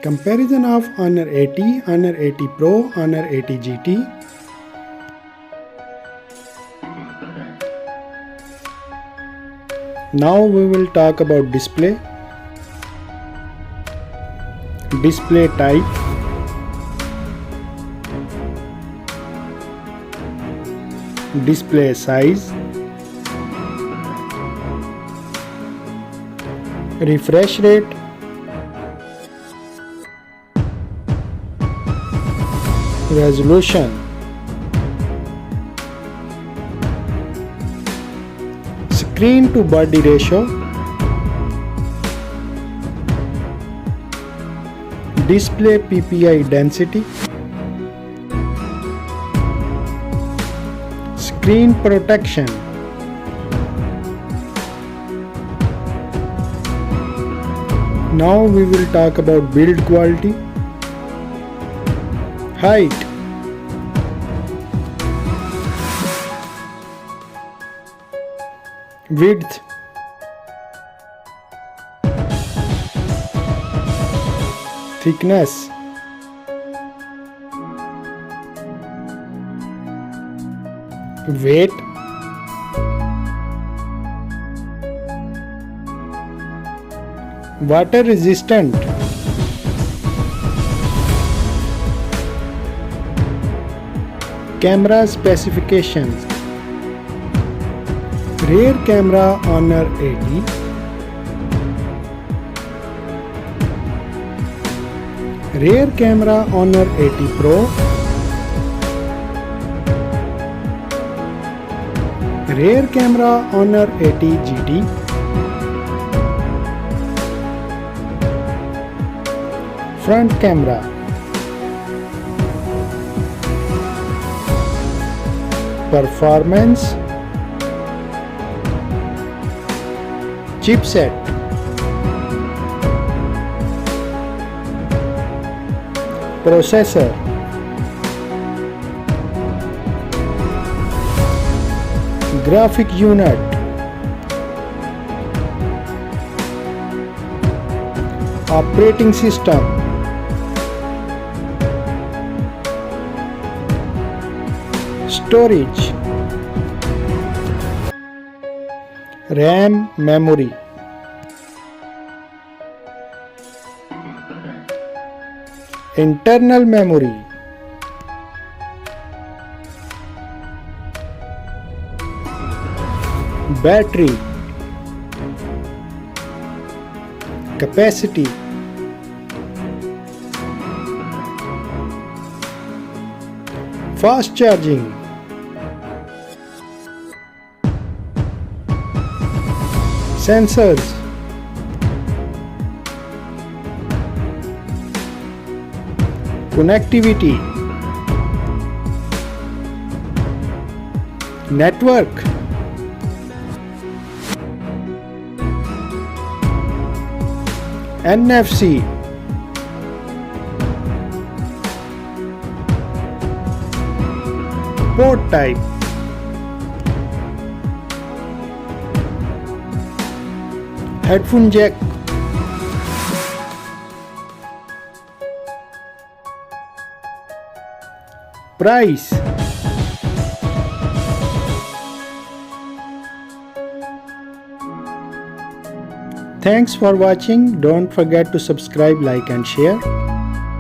Comparison of Honor 80, Honor 80 Pro, Honor 80 GT. Now we will talk about display. Display type. Display size. Refresh rate. Resolution. Screen to body ratio. Display PPI density. Screen protection. Now we will talk about build quality. Height. Width. Thickness. Weight. Water resistant. Camera specifications. Rear camera Honor 80. Rear camera Honor 80 Pro. Rear camera Honor 80 GT. Front camera. Performance. Chipset. Processor. Graphic unit. Operating system. Storage. RAM memory. Internal memory. Battery. Capacity. Fast charging. Sensors. Connectivity. Network. NFC. Port type. Headphone jack. Price. Thanks for watching. Don't forget to subscribe, like and share.